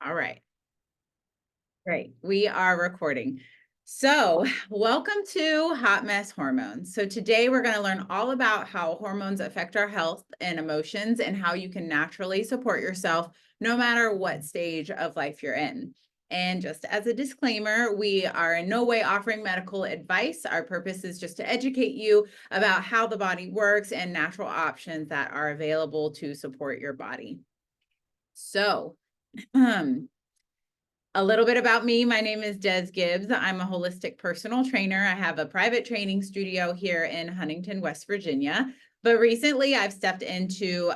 All right. Great. We are recording. So, welcome to Hot Mess Hormones. So, today we're going to learn all about how hormones affect our health and emotions and how you can naturally support yourself no matter what stage of life you're in. And just as a disclaimer, we are in no way offering medical advice. Our purpose is just to educate you about how the body works and natural options that are available to support your body. So, a little bit about me. My name is Des Gibbs. I'm a holistic personal trainer. I have a private training studio here in Huntington, West Virginia. But recently I've stepped into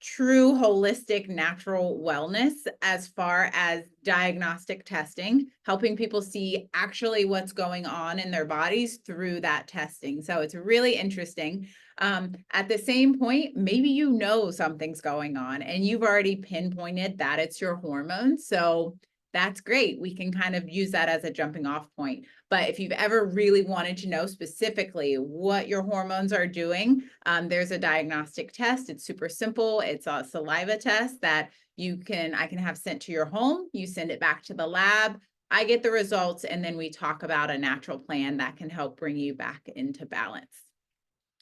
true holistic natural wellness as far as diagnostic testing, helping people see actually what's going on in their bodies through that testing. So it's really interesting. At the same point, maybe you know something's going on and you've already pinpointed that it's your hormones. So that's great. We can kind of use that as a jumping off point. But if you've ever really wanted to know specifically what your hormones are doing, there's a diagnostic test. It's super simple. It's a saliva test that I can have sent to your home. You send it back to the lab. I get the results, and then we talk about a natural plan that can help bring you back into balance.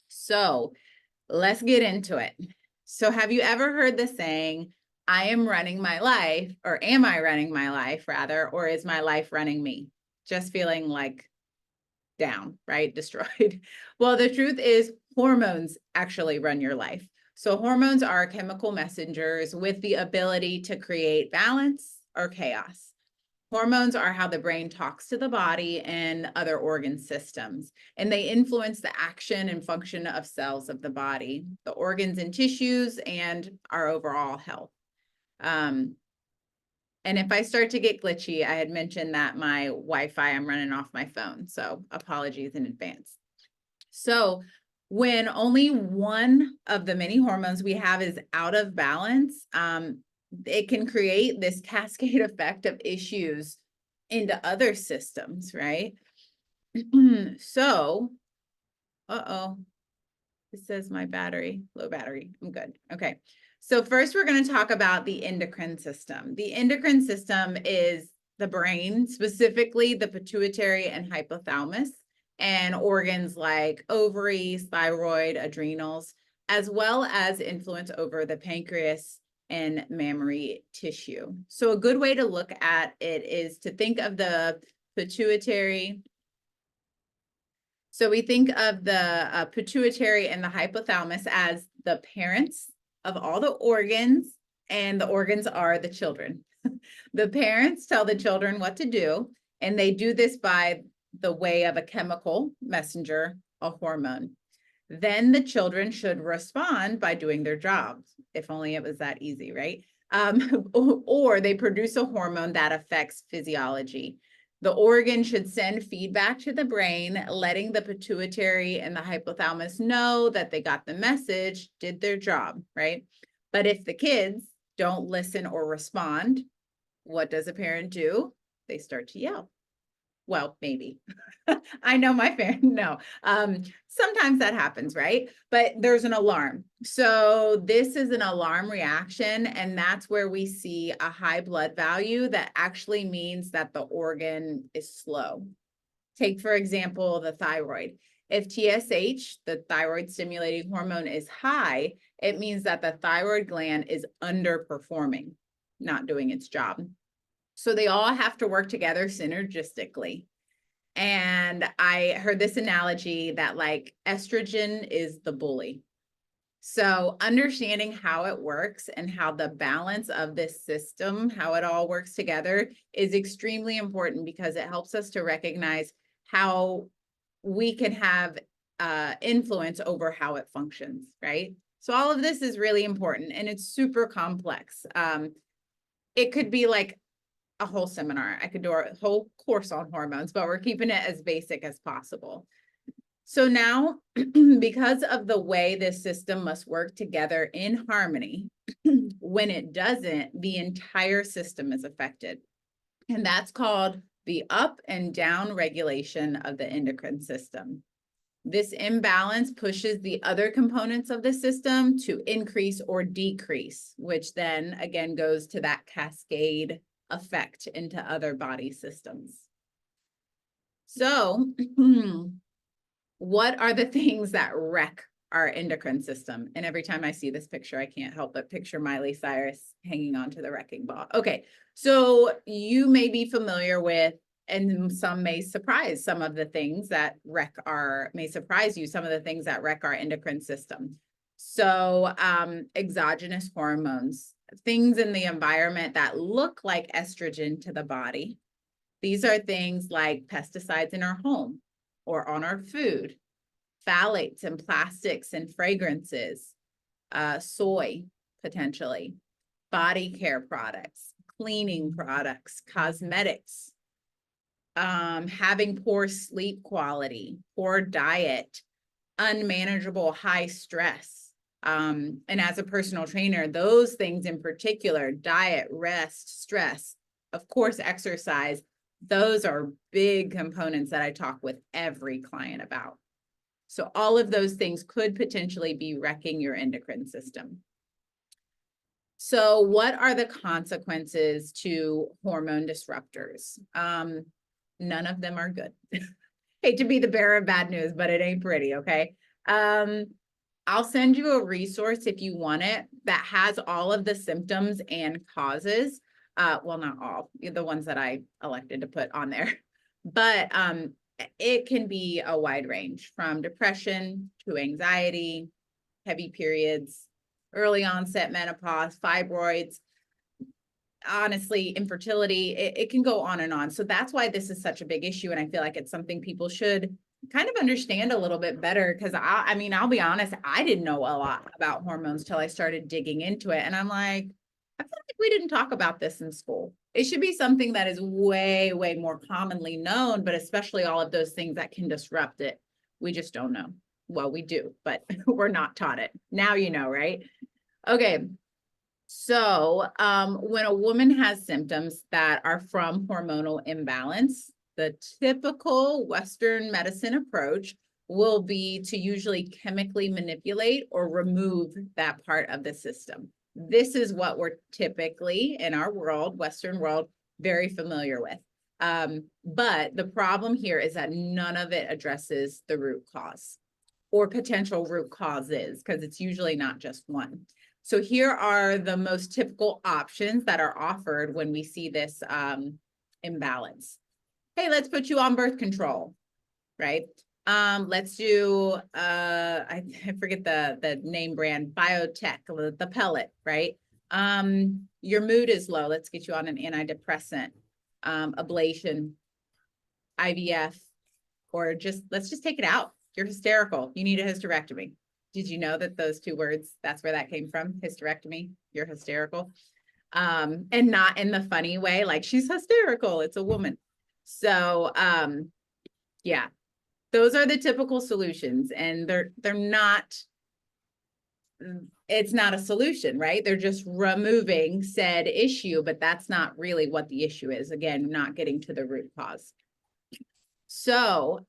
So let's get into it. So have you ever heard the saying, I am running my life, or am I running my life rather, or is my life running me? Just feeling like down, right? Destroyed. Well, the truth is hormones actually run your life. So hormones are chemical messengers with the ability to create balance or chaos. Hormones are how the brain talks to the body and other organ systems, and they influence the action and function of cells of the body, the organs and tissues, and our overall health. And if I start to get glitchy, I had mentioned that my Wi-Fi, I'm running off my phone, so apologies in advance. So when only one of the many hormones we have is out of balance, it can create this cascade effect of issues into other systems, right? So, it says my battery, low battery. I'm good. Okay. So first we're going to talk about the endocrine system. The endocrine system is the brain, specifically the pituitary and hypothalamus, and organs like ovaries, thyroid, adrenals, as well as influence over the pancreas and mammary tissue. So a good way to look at it is to think of the pituitary. So we think of the pituitary and the hypothalamus as the parents of all the organs, and the organs are the children. The parents tell the children what to do, and they do this by the way of a chemical messenger, a hormone. Then the children should respond by doing their jobs. If only it was that easy, right? Or they produce a hormone that affects physiology. The organ should send feedback to the brain, letting the pituitary and the hypothalamus know that they got the message, did their job, right? But if the kids don't listen or respond, what does a parent do? They start to yell. Well, maybe. I know my parent, no. Sometimes that happens, right? But there's an alarm. So this is an alarm reaction, and that's where we see a high blood value that actually means that the organ is slow. Take, for example, the thyroid. If TSH, the thyroid stimulating hormone, is high, it means that the thyroid gland is underperforming, not doing its job. So they all have to work together synergistically. And I heard this analogy that like estrogen is the bully. So understanding how it works and how the balance of this system, how it all works together, is extremely important because it helps us to recognize how we can have influence over how it functions, right? So all of this is really important, and it's super complex. It could be like a whole seminar. I could do a whole course on hormones, but we're keeping it as basic as possible. So now, because of the way this system must work together in harmony, when it doesn't, the entire system is affected. And that's called the up and down regulation of the endocrine system. This imbalance pushes the other components of the system to increase or decrease, which then again goes to that cascade effect into other body systems. So, what are the things that wreck our endocrine system? And every time I see this picture, I can't help but picture Miley Cyrus hanging onto the wrecking ball. Okay, so you may be familiar with, and some may surprise some of the things that may surprise you, some of the things that wreck our endocrine system. So exogenous hormones, things in the environment that look like estrogen to the body. These are things like pesticides in our home or on our food, phthalates and plastics and fragrances, soy, potentially, body care products, cleaning products, cosmetics, having poor sleep quality, poor diet, unmanageable high stress. And as a personal trainer, those things in particular, diet, rest, stress, of course, exercise, those are big components that I talk with every client about. So all of those things could potentially be wrecking your endocrine system. So what are the consequences to hormone disruptors? None of them are good. Hate to be the bearer of bad news, but it ain't pretty, okay? I'll send you a resource if you want it that has all of the symptoms and causes. Well, not all, the ones that I elected to put on there, but it can be a wide range from depression to anxiety, heavy periods, early onset menopause, fibroids, honestly, infertility, it can go on and on. So that's why this is such a big issue. And I feel like it's something people should kind of understand a little bit better. Because I mean, I'll be honest, I didn't know a lot about hormones till I started digging into it. And I'm like, I feel like we didn't talk about this in school. It should be something that is way, way more commonly known, but especially all of those things that can disrupt it. We just don't know. Well, we do, but we're not taught it. Now you know, right? Okay. So when a woman has symptoms that are from hormonal imbalance, the typical Western medicine approach will be to usually chemically manipulate or remove that part of the system. This is what we're typically in our world, Western world, very familiar with. But the problem here is that none of it addresses the root cause or potential root causes, because it's usually not just one. So here are the most typical options that are offered when we see this imbalance. Hey, let's put you on birth control, right? Let's do, I forget the name brand, biotech, the pellet, right? Your mood is low. Let's get you on an antidepressant, ablation, IVF, or let's just take it out. You're hysterical. You need a hysterectomy. Did you know that those two words, that's where that came from? Hysterectomy, you're hysterical. And not in the funny way, like she's hysterical, it's a woman. So yeah, those are the typical solutions, and they're not, it's not a solution, right? They're just removing said issue, but that's not really what the issue is. Again, not getting to the root cause. So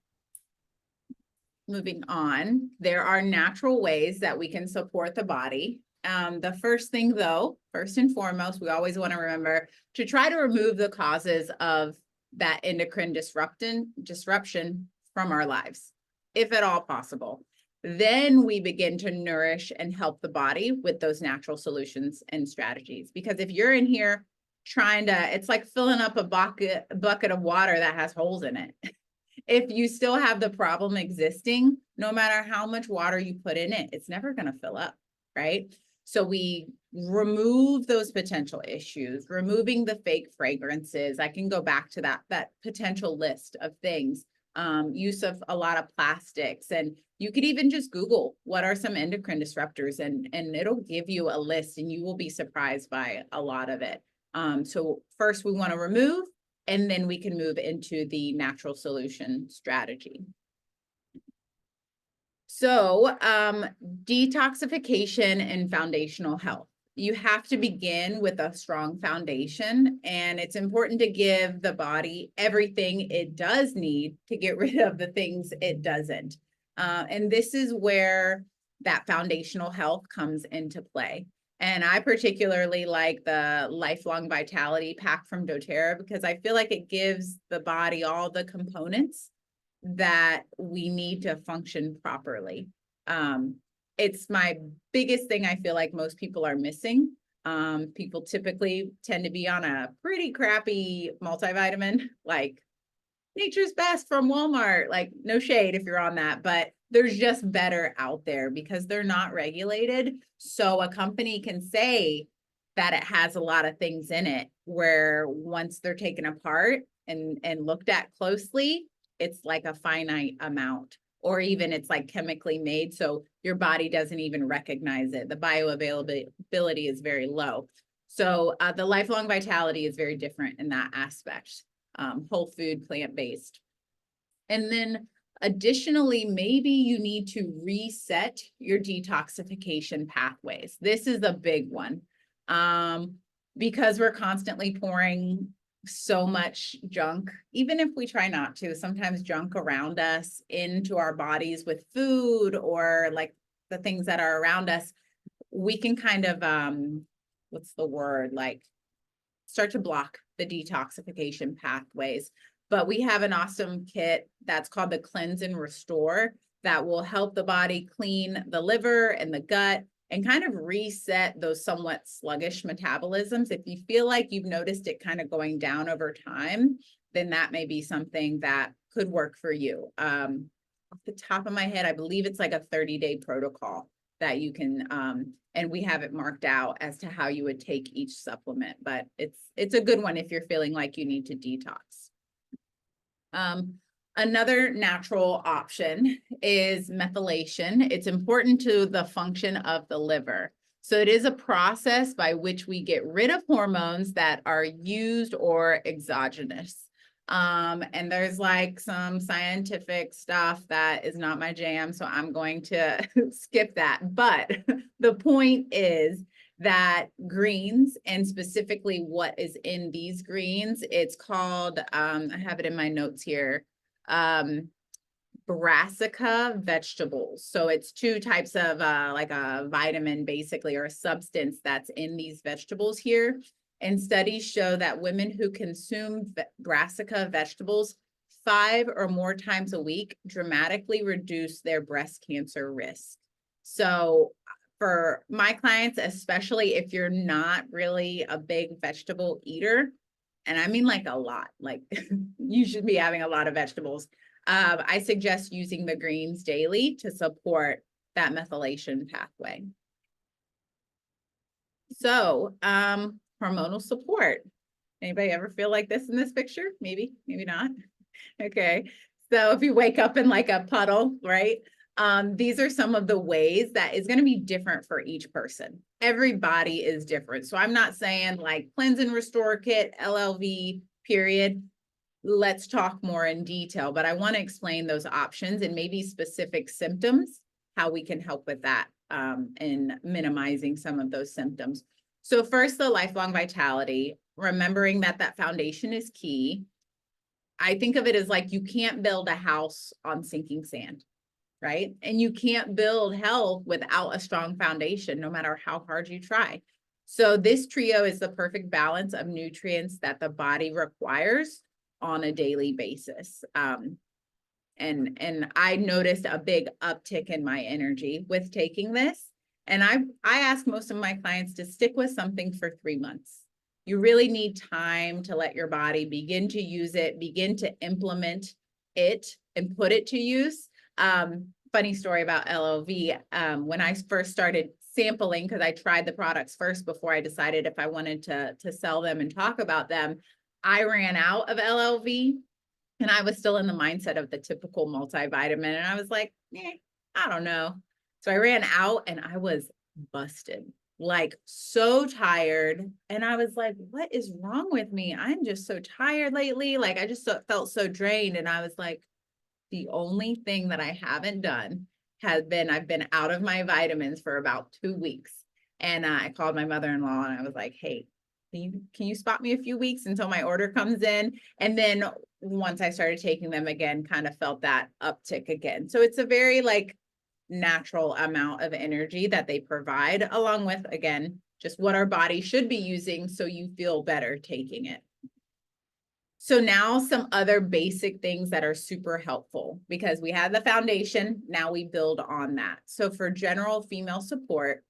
moving on, there are natural ways that we can support the body. The first thing though, first and foremost, we always want to remember to try to remove the causes of that endocrine disruption from our lives, if at all possible. Then we begin to nourish and help the body with those natural solutions and strategies. Because if you're in here trying to, it's like filling up a bucket of water that has holes in it. If you still have the problem existing, no matter how much water you put in it, it's never going to fill up, right? So we remove those potential issues, removing the fake fragrances. I can go back to that potential list of things, use of a lot of plastics. And you could even just Google what are some endocrine disruptors, and it'll give you a list, and you will be surprised by a lot of it. So first we want to remove, and then we can move into the natural solution strategy. So detoxification and foundational health. You have to begin with a strong foundation, and it's important to give the body everything it does need to get rid of the things it doesn't. And this is where that foundational health comes into play. And I particularly like the Lifelong Vitality Pack from doTERRA because I feel like it gives the body all the components that we need to function properly. It's my biggest thing I feel like most people are missing. People typically tend to be on a pretty crappy multivitamin, like Nature's Best from Walmart. Like, no shade if you're on that, but there's just better out there because they're not regulated. So a company can say that it has a lot of things in it where once they're taken apart and looked at closely, it's like a finite amount, or even it's like chemically made. So your body doesn't even recognize it. The bioavailability is very low. So the Lifelong Vitality is very different in that aspect. Whole food, plant-based. And then additionally, maybe you need to reset your detoxification pathways. This is a big one because we're constantly pouring so much junk, even if we try not to, sometimes junk around us into our bodies with food or like the things that are around us, we can kind of, what's the word, like start to block the detoxification pathways. But we have an awesome kit that's called the Cleanse and Restore that will help the body clean the liver and the gut and kind of reset those somewhat sluggish metabolisms. If you feel like you've noticed it kind of going down over time, then that may be something that could work for you. Off the top of my head, I believe it's like a 30-day protocol that you can, and we have it marked out as to how you would take each supplement, but it's a good one if you're feeling like you need to detox. Another natural option is methylation. It's important to the function of the liver. So it is a process by which we get rid of hormones that are used or exogenous. And there's like some scientific stuff that is not my jam, so I'm going to skip that. But the point is that greens, and specifically what is in these greens, it's called, I have it in my notes here, brassica vegetables. So it's two types of like a vitamin basically, or a substance that's in these vegetables here. And studies show that women who consume brassica vegetables 5 or more times a week dramatically reduce their breast cancer risk. So for my clients, especially if you're not really a big vegetable eater, and I mean like a lot, like you should be having a lot of vegetables, I suggest using the greens daily to support that methylation pathway. So, hormonal support. Anybody ever feel like this in this picture? Maybe, maybe not. Okay. So if you wake up in like a puddle, right? These are some of the ways that is going to be different for each person. Everybody is different. So I'm not saying like cleanse and restore kit, LLV, period. Let's talk more in detail, but I want to explain those options and maybe specific symptoms, how we can help with that in minimizing some of those symptoms. So first, the Lifelong Vitality, remembering that that foundation is key. I think of it as like you can't build a house on sinking sand, right? And you can't build health without a strong foundation, no matter how hard you try. So this trio is the perfect balance of nutrients that the body requires on a daily basis. And I noticed a big uptick in my energy with taking this. And I ask most of my clients to stick with something for 3 months. You really need time to let your body begin to use it, begin to implement it and put it to use. Funny story about LLV. When I first started sampling, because I tried the products first before I decided if I wanted to sell them and talk about them, I ran out of LLV. And I was still in the mindset of the typical multivitamin. And I was like, I don't know. So I ran out and I was busted, like so tired. And I was like, what is wrong with me? I'm just so tired lately. Like I just felt so drained. And I was like, the only thing that I haven't done has been, I've been out of my vitamins for about 2 weeks. And I called my mother-in-law and I was like, hey, can you spot me a few weeks until my order comes in? And then once I started taking them again, kind of felt that uptick again. So it's a very like natural amount of energy that they provide, along with, again, just what our body should be using so you feel better taking it. So now some other basic things that are super helpful, because we had the foundation, now we build on that. So for general female support,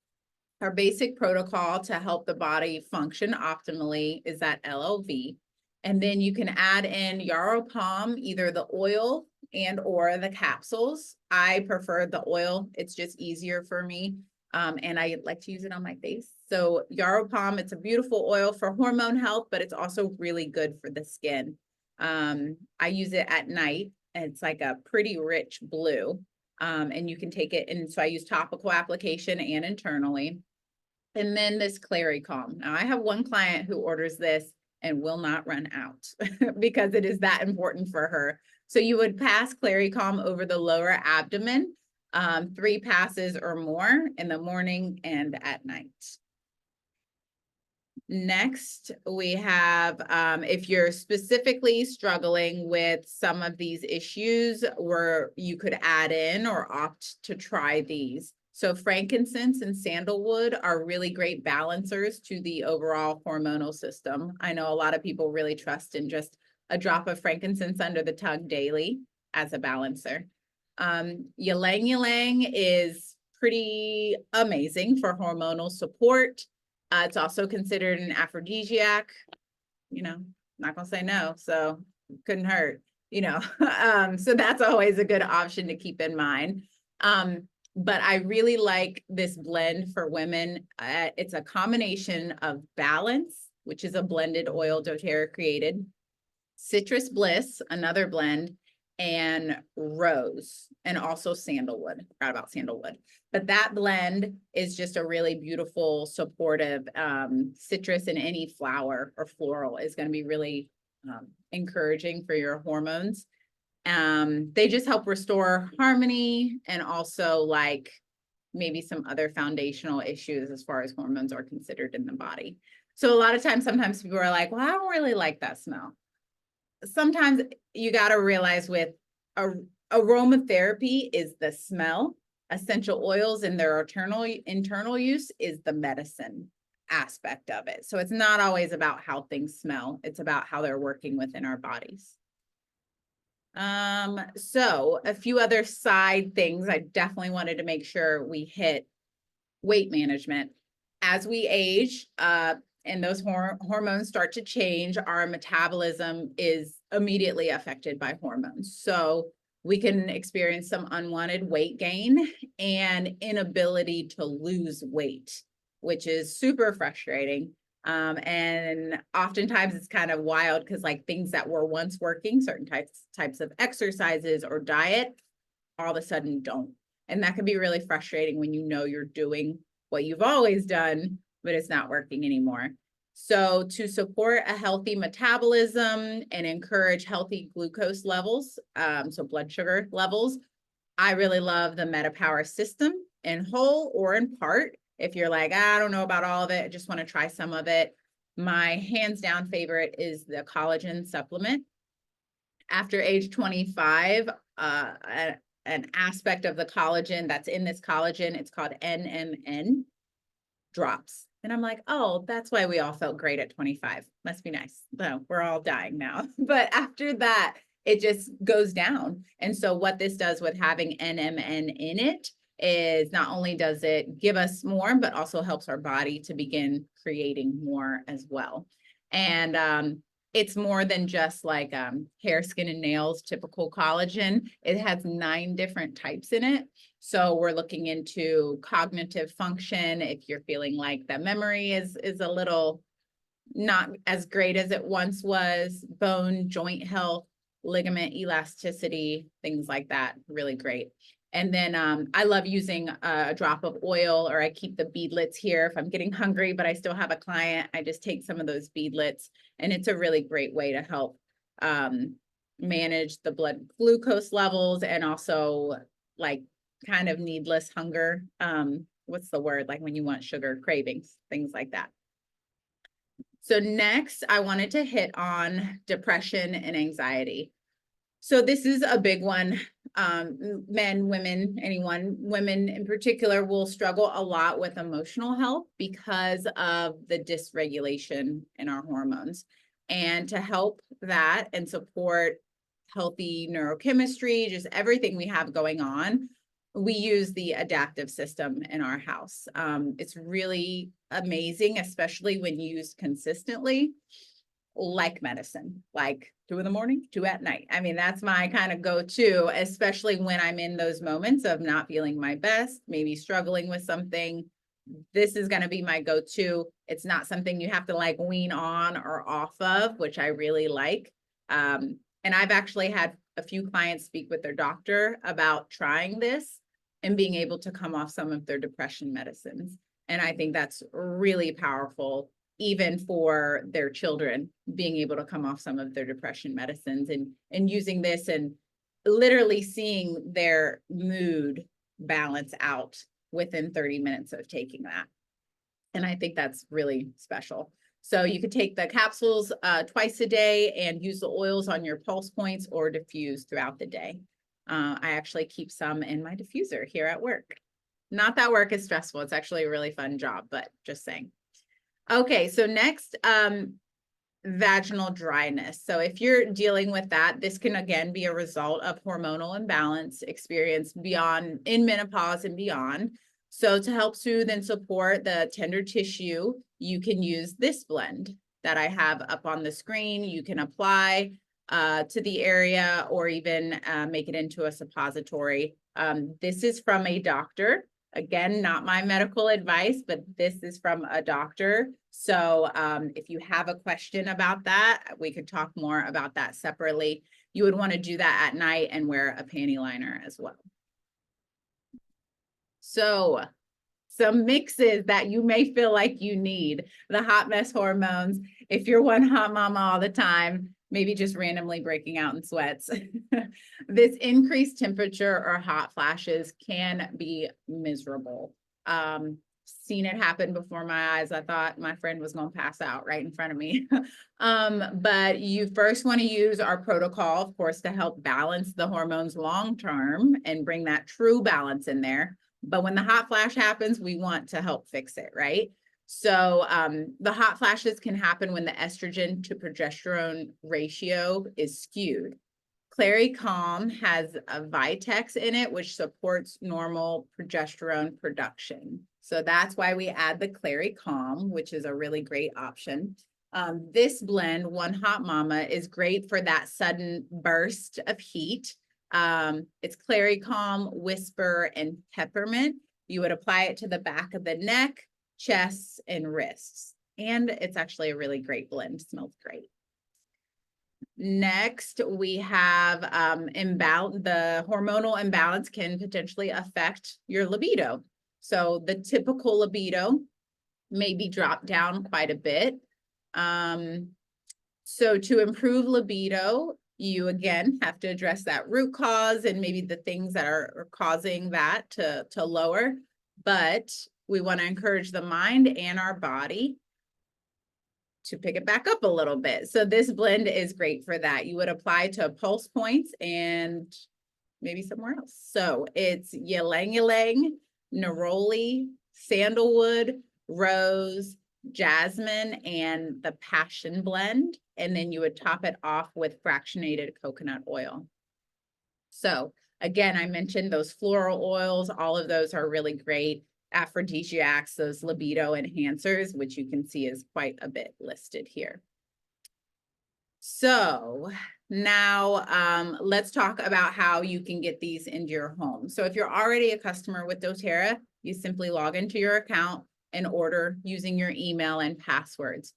our basic protocol to help the body function optimally is that LLV. And then you can add in Yarrow Palm, either the oil and or the capsules. I prefer the oil. It's just easier for me. And I like to use it on my face. So Yarrow Palm, it's a beautiful oil for hormone health, but it's also really good for the skin. I use it at night, and it's like a pretty rich blue. And you can take it, and so I use topical application and internally. And then this Clary Calm. Now I have one client who orders this and will not run out because it is that important for her. So you would pass Clary Calm over the lower abdomen, 3 passes or more in the morning and at night. Next, we have, if you're specifically struggling with some of these issues, where you could add in or opt to try these. So frankincense and sandalwood are really great balancers to the overall hormonal system. I know a lot of people really trust in just a drop of frankincense under the tongue daily as a balancer. Ylang ylang is pretty amazing for hormonal support. It's also considered an aphrodisiac. You know, not gonna say no, so couldn't hurt, you know. So that's always a good option to keep in mind. But I really like this blend for women. It's a combination of Balance, which is a blended oil doTERRA created, Citrus Bliss, another blend, and Rose, and also sandalwood. I forgot about sandalwood. But that blend is just a really beautiful, supportive citrus, and any flower or floral is going to be really encouraging for your hormones. They just help restore harmony, and also like maybe some other foundational issues as far as hormones are considered in the body. So a lot of times, sometimes people are like, well, I don't really like that smell. Sometimes you got to realize with aromatherapy is the smell, essential oils and their internal use is the medicine aspect of it. So it's not always about how things smell. It's about how they're working within our bodies. So a few other side things I definitely wanted to make sure we hit: weight management. As we age, and those hormones start to change, our metabolism is immediately affected by hormones. So we can experience some unwanted weight gain and inability to lose weight, which is super frustrating. And oftentimes it's kind of wild because like things that were once working, certain types of exercises or diet, all of a sudden don't. And that can be really frustrating when you know you're doing what you've always done, but it's not working anymore. So to support a healthy metabolism and encourage healthy glucose levels, so blood sugar levels, I really love the MetaPower system in whole or in part. If you're like, I don't know about all of it, I just want to try some of it. My hands down favorite is the collagen supplement. After age 25, an aspect of the collagen that's in this collagen, it's called NMN, drops. And I'm like, oh, that's why we all felt great at 25. Must be nice. No, we're all dying now. But after that, it just goes down. And so what this does with having NMN in it is not only does it give us more, but also helps our body to begin creating more as well. And it's more than just like hair, skin, and nails, typical collagen. It has 9 different types in it. So we're looking into cognitive function. If you're feeling like the memory is a little not as great as it once was, bone, joint health, ligament elasticity, things like that, really great. And then I love using a drop of oil, or I keep the beadlets here if I'm getting hungry, but I still have a client. I just take some of those beadlets, and it's a really great way to help manage the blood glucose levels, and also like kind of needless hunger. What's the word? Like when you want sugar cravings, things like that. So next, I wanted to hit on depression and anxiety. So this is a big one. Men, women, anyone, women in particular will struggle a lot with emotional health because of the dysregulation in our hormones. And to help that and support healthy neurochemistry, just everything we have going on, we use the adaptive system in our house. It's really amazing, especially when used consistently, like medicine, like 2 in the morning, 2 at night. I mean, that's my kind of go-to, especially when I'm in those moments of not feeling my best, maybe struggling with something. This is going to be my go-to. It's not something you have to like wean on or off of, which I really like. And I've actually had a few clients speak with their doctor about trying this and being able to come off some of their depression medicines. And I think that's really powerful, even for their children, being able to come off some of their depression medicines and using this and literally seeing their mood balance out within 30 minutes of taking that. And I think that's really special. So you could take the capsules twice a day and use the oils on your pulse points or diffuse throughout the day. I actually keep some in my diffuser here at work. Not that work is stressful. It's actually a really fun job, but just saying. Okay, so next, vaginal dryness. So if you're dealing with that, this can again be a result of hormonal imbalance experienced in menopause and beyond. So to help soothe and support the tender tissue, you can use this blend that I have up on the screen. You can apply to the area or even make it into a suppository. This is from a doctor. Again, not my medical advice, but this is from a doctor. So if you have a question about that, we could talk more about that separately. You would want to do that at night and wear a panty liner as well. So some mixes that you may feel like you need, the Hotmess hormones. If you're one hot mama all the time, maybe just randomly breaking out in sweats. This increased temperature or hot flashes can be miserable. Seen it happen before my eyes. I thought my friend was going to pass out right in front of me. But you first want to use our protocol, of course, to help balance the hormones long-term and bring that true balance in there. But when the hot flash happens, we want to help fix it, right? So the hot flashes can happen when the estrogen to progesterone ratio is skewed. Clary Calm has a Vitex in it, which supports normal progesterone production. So that's why we add the Clary Calm, which is a really great option. This blend, One Hot Mama, is great for that sudden burst of heat. It's Clary Calm, Whisper, and Peppermint. You would apply it to the back of the neck, chest, and wrists. And it's actually a really great blend. Smells great. Next, we have the hormonal imbalance can potentially affect your libido. So the typical libido may be dropped down quite a bit. So to improve libido, you again have to address that root cause and maybe the things that are causing that to lower. But we want to encourage the mind and our body to pick it back up a little bit. So this blend is great for that. You would apply to pulse points and maybe somewhere else. So it's ylang ylang, neroli, sandalwood, rose, jasmine, and the passion blend. And then you would top it off with fractionated coconut oil. So again, I mentioned those floral oils. All of those are really great aphrodisiacs, those libido enhancers, which you can see is quite a bit listed here. So now let's talk about how you can get these into your home. So if you're already a customer with doTERRA, you simply log into your account and order using your email and passwords.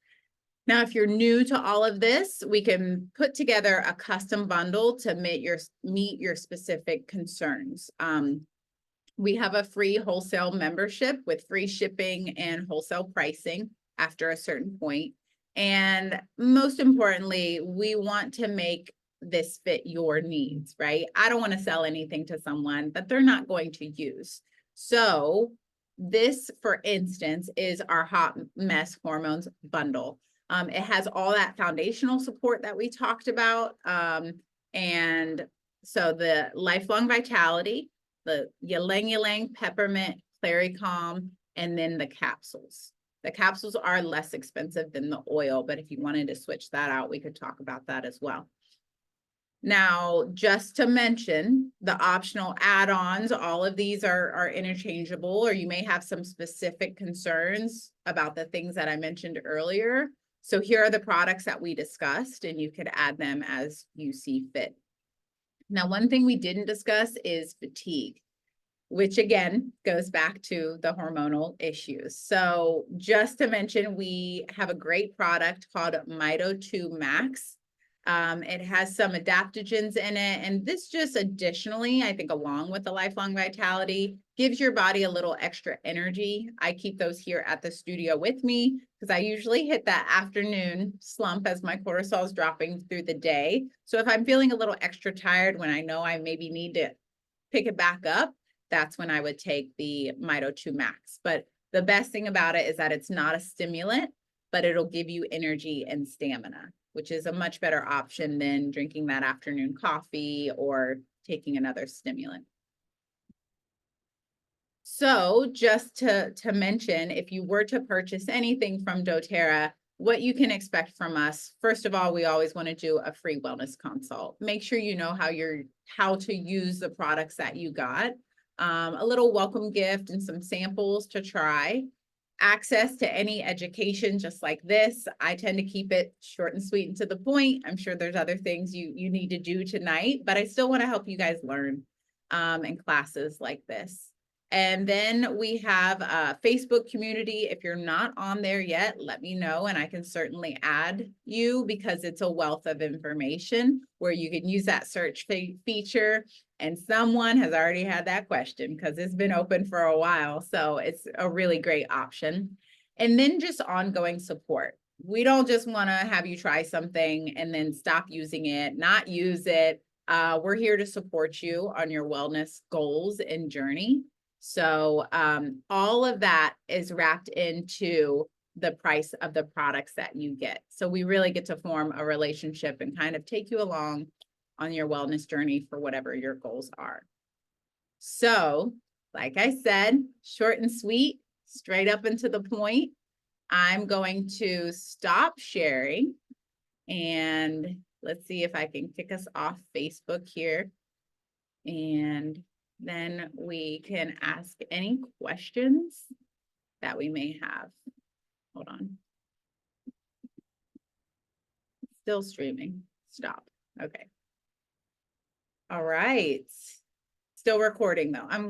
Now, if you're new to all of this, we can put together a custom bundle to meet your specific concerns. We have a free wholesale membership with free shipping and wholesale pricing after a certain point. And most importantly, we want to make this fit your needs, right? I don't want to sell anything to someone that they're not going to use. So this, for instance, is our Hotmess Hormones bundle. It has all that foundational support that we talked about. And so the lifelong vitality, the ylang ylang, peppermint, clary calm, and then the capsules. The capsules are less expensive than the oil, but if you wanted to switch that out, we could talk about that as well. Now, just to mention the optional add-ons, all of these are interchangeable, or you may have some specific concerns about the things that I mentioned earlier. So here are the products that we discussed, and you could add them as you see fit. Now, one thing we didn't discuss is fatigue, which again goes back to the hormonal issues. So just to mention, we have a great product called Mito 2 Max. It has some adaptogens in it, and this just additionally, I think along with the lifelong vitality, gives your body a little extra energy. I keep those here at the studio with me because I usually hit that afternoon slump as my cortisol is dropping through the day. So if I'm feeling a little extra tired when I know I maybe need to pick it back up, that's when I would take the Mito 2 Max. But the best thing about it is that it's not a stimulant, but it'll give you energy and stamina, which is a much better option than drinking that afternoon coffee or taking another stimulant. So just to mention, if you were to purchase anything from doTERRA, what you can expect from us, first of all, we always want to do a free wellness consult. Make sure you know how to use the products that you got. A little welcome gift and some samples to try. Access to any education just like this. I tend to keep it short and sweet and to the point. I'm sure there's other things you need to do tonight, but I still want to help you guys learn in classes like this. And then we have a Facebook community. If you're not on there yet, let me know and I can certainly add you because it's a wealth of information where you can use that search feature. And someone has already had that question because it's been open for a while. So it's a really great option. And then just ongoing support. We don't just want to have you try something and then stop using it, not use it. We're here to support you on your wellness goals and journey. So all of that is wrapped into the price of the products that you get. So we really get to form a relationship and kind of take you along on your wellness journey for whatever your goals are. So, like I said, short and sweet, straight up and to the point. I'm going to stop sharing and let's see if I can kick us off Facebook here. And then we can ask any questions that we may have. Hold on. Still streaming. Stop. Okay. All right. Still recording though. I'm going to